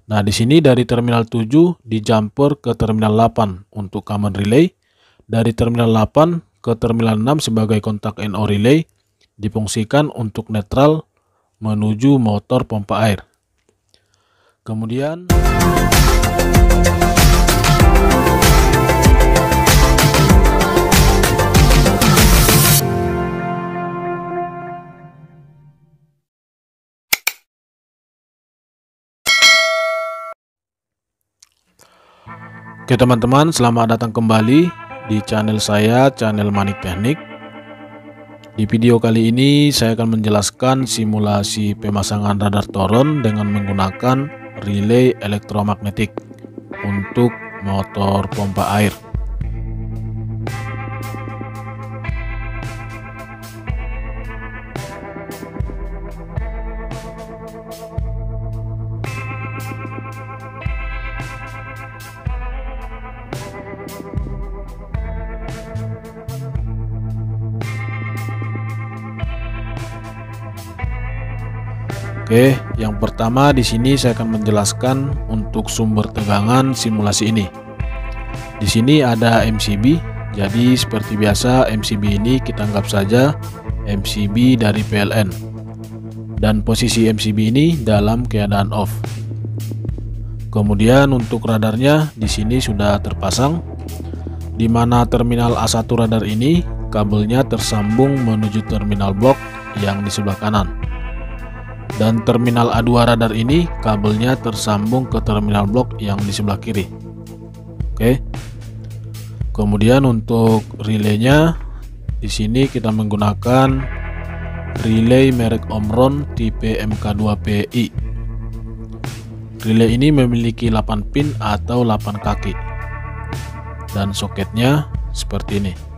Nah, di sini dari terminal 7 dijumper ke terminal 8 untuk common relay. Dari terminal 8 ke terminal 6 sebagai kontak NO relay difungsikan untuk netral menuju motor pompa air. Kemudian oke teman-teman, selamat datang kembali di channel saya, channel Manik Teknik. Di video kali ini saya akan menjelaskan simulasi pemasangan radar Toron dengan menggunakan relay elektromagnetik untuk motor pompa air. Oke, yang pertama di sini saya akan menjelaskan untuk sumber tegangan simulasi ini. Di sini ada MCB, jadi seperti biasa MCB ini kita anggap saja MCB dari PLN. Dan posisi MCB ini dalam keadaan off. Kemudian untuk radarnya di sini sudah terpasang, di mana terminal A1 radar ini kabelnya tersambung menuju terminal blok yang di sebelah kanan. Dan terminal A2 radar ini kabelnya tersambung ke terminal blok yang di sebelah kiri. Oke. Kemudian untuk relaynya di sini kita menggunakan relay merek Omron tipe MK2PI. Relay ini memiliki 8 pin atau 8 kaki. Dan soketnya seperti ini.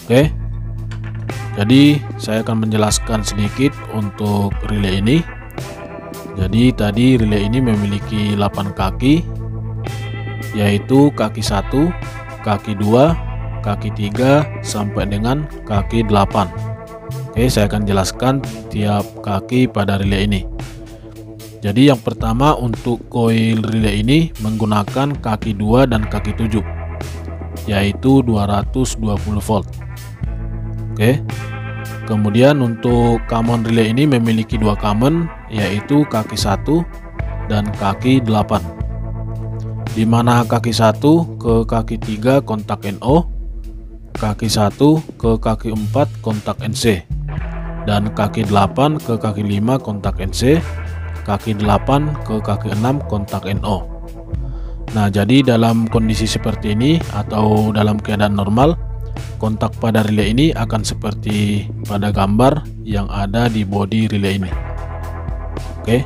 Oke, jadi saya akan menjelaskan sedikit untuk relay ini. Jadi tadi relay ini memiliki 8 kaki, yaitu kaki 1, kaki 2, kaki 3, sampai dengan kaki 8. Oke, saya akan jelaskan tiap kaki pada relay ini. Jadi yang pertama untuk koil relay ini menggunakan kaki 2 dan kaki 7, yaitu 220 volt. Oke. Kemudian untuk common relay ini memiliki 2 common, yaitu kaki 1 dan kaki 8. Di mana kaki 1 ke kaki 3 kontak NO, kaki 1 ke kaki 4 kontak NC, dan kaki 8 ke kaki 5 kontak NC, kaki 8 ke kaki 6 kontak NO. Nah, jadi dalam kondisi seperti ini atau dalam keadaan normal, kontak pada relay ini akan seperti pada gambar yang ada di bodi relay ini. Oke.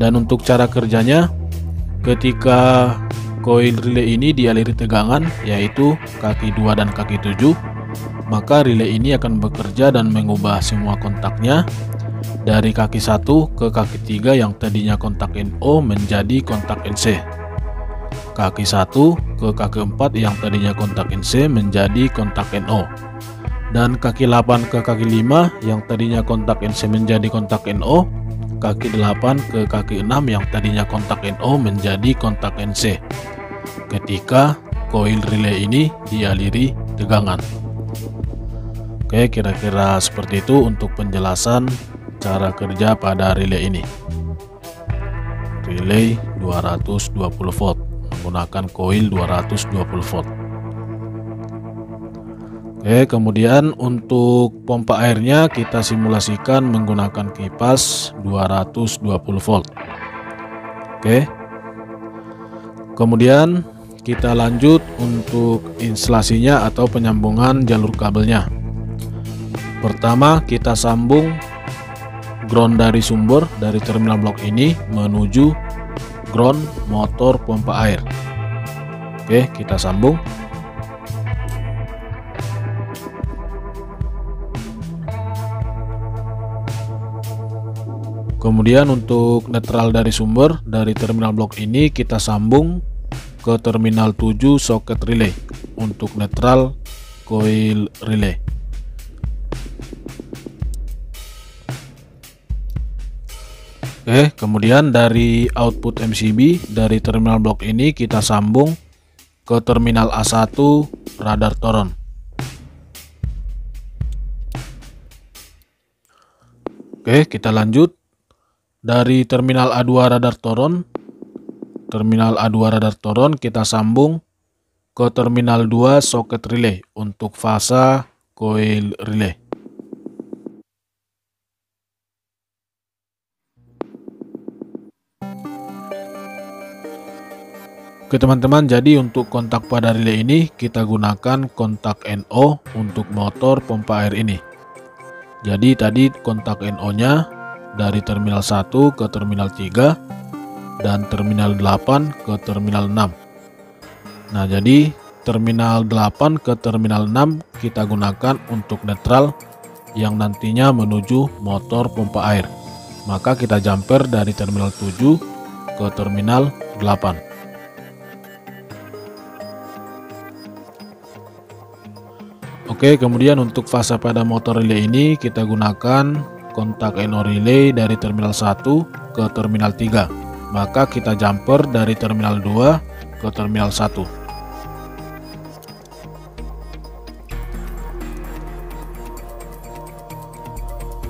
Dan untuk cara kerjanya, ketika koil relay ini dialiri tegangan yaitu kaki 2 dan kaki 7, maka relay ini akan bekerja dan mengubah semua kontaknya dari kaki 1 ke kaki 3 yang tadinya kontak NO menjadi kontak NC. Kaki 1 ke kaki 4 yang tadinya kontak NC menjadi kontak NO, dan kaki 8 ke kaki 5 yang tadinya kontak NC menjadi kontak NO, kaki 8 ke kaki 6 yang tadinya kontak NO menjadi kontak NC ketika koil relay ini dialiri tegangan. Oke, kira-kira seperti itu untuk penjelasan cara kerja pada relay ini. Relay 220 volt menggunakan koil 220 volt. Oke, kemudian untuk pompa airnya kita simulasikan menggunakan kipas 220 volt. Oke. Kemudian kita lanjut untuk instalasinya atau penyambungan jalur kabelnya. Pertama, kita sambung ground dari sumber dari terminal blok ini menuju ground motor pompa air. Oke, kita sambung. Kemudian untuk netral dari sumber dari terminal blok ini kita sambung ke terminal 7 soket relay untuk netral koil relay. Oke, kemudian dari output MCB dari terminal blok ini kita sambung ke terminal A1 radar toron. Oke, kita lanjut. Dari terminal A2 radar toron, kita sambung ke terminal 2 soket relay untuk fasa koil relay. Oke teman-teman, jadi untuk kontak pada relay ini kita gunakan kontak NO untuk motor pompa air ini. Jadi tadi kontak NO-nya dari terminal 1 ke terminal 3 dan terminal 8 ke terminal 6. Nah, jadi terminal 8 ke terminal 6 kita gunakan untuk netral yang nantinya menuju motor pompa air. Maka kita jumper dari terminal 7 ke terminal 8. Oke, kemudian untuk fasa pada motor relay ini kita gunakan kontak NO relay dari terminal 1 ke terminal 3. Maka kita jumper dari terminal 2 ke terminal 1.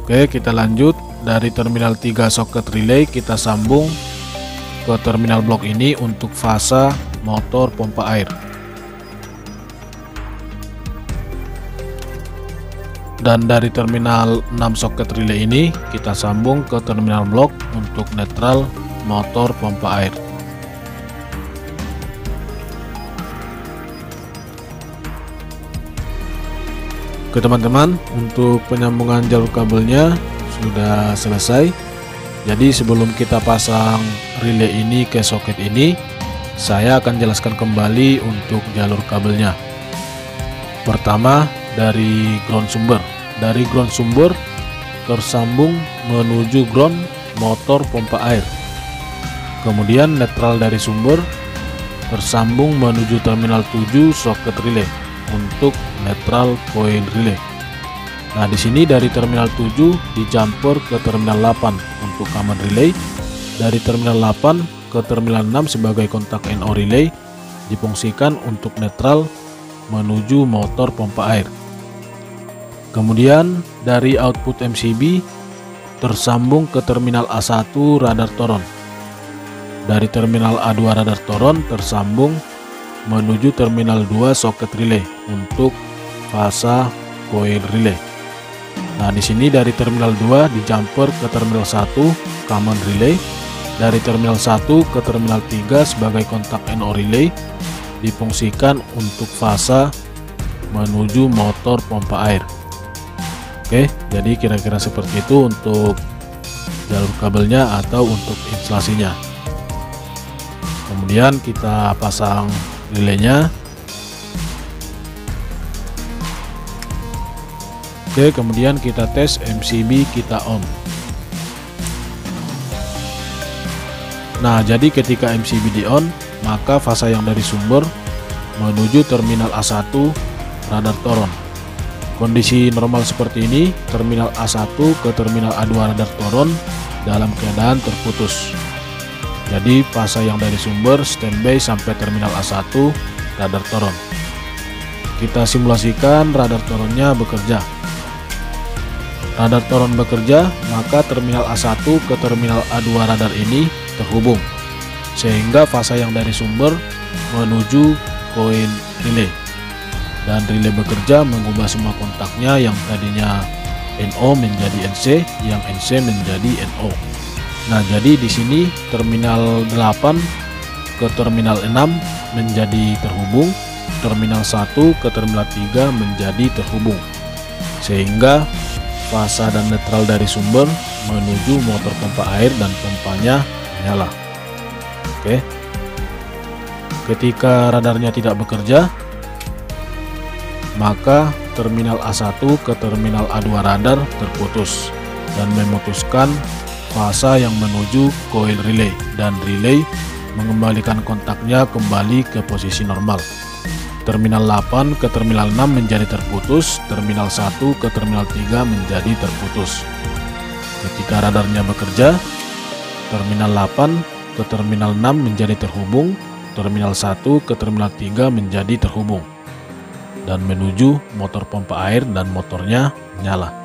Oke, kita lanjut. Dari terminal 3 soket relay kita sambung ke terminal blok ini untuk fasa motor pompa air. Dan dari terminal 6 soket relay ini kita sambung ke terminal blok untuk netral motor pompa air. Oke teman-teman, untuk penyambungan jalur kabelnya sudah selesai. Jadi sebelum kita pasang relay ini ke soket ini, saya akan jelaskan kembali untuk jalur kabelnya. Pertama, dari ground sumber. Dari ground sumber tersambung menuju ground motor pompa air. Kemudian netral dari sumber tersambung menuju terminal 7 soket relay untuk netral coil relay. Nah, di sini dari terminal 7 di jumper ke terminal 8 untuk common relay. Dari terminal 8 ke terminal 6 sebagai kontak NO relay difungsikan untuk netral menuju motor pompa air. Kemudian dari output MCB tersambung ke terminal A1 radar toron. Dari terminal A2 radar toron tersambung menuju terminal 2 soket relay untuk fasa coil relay. Nah, di sini dari terminal 2 di jumper ke terminal 1 common relay. Dari terminal 1 ke terminal 3 sebagai kontak NO relay difungsikan untuk fasa menuju motor pompa air. Oke, jadi kira-kira seperti itu untuk jalur kabelnya atau untuk instalasinya. Kemudian kita pasang relaynya. Oke, kemudian kita tes MCB kita on. Nah, jadi ketika MCB di on, maka fasa yang dari sumber menuju terminal A1 radar toron. Kondisi normal seperti ini, terminal A1 ke terminal A2 radar toron dalam keadaan terputus. Jadi fasa yang dari sumber standby sampai terminal A1 radar toron. Kita simulasikan radar toronnya bekerja. Radar toron bekerja, maka terminal A1 ke terminal A2 radar ini terhubung, sehingga fasa yang dari sumber menuju koil relay. Dan relay bekerja mengubah semua kontaknya yang tadinya NO menjadi NC, yang NC menjadi NO. Nah, jadi di sini terminal 8 ke terminal 6 menjadi terhubung, terminal 1 ke terminal 3 menjadi terhubung, sehingga fasa dan netral dari sumber menuju motor pompa air dan pompanya menyala. Oke. Ketika radarnya tidak bekerja, maka terminal A1 ke terminal A2 radar terputus dan memutuskan fasa yang menuju coil relay, dan relay mengembalikan kontaknya kembali ke posisi normal. terminal 8 ke terminal 6 menjadi terputus, terminal 1 ke terminal 3 menjadi terputus. Ketika radarnya bekerja, terminal 8 ke terminal 6 menjadi terhubung, terminal 1 ke terminal 3 menjadi terhubung, dan menuju motor pompa air dan motornya nyala.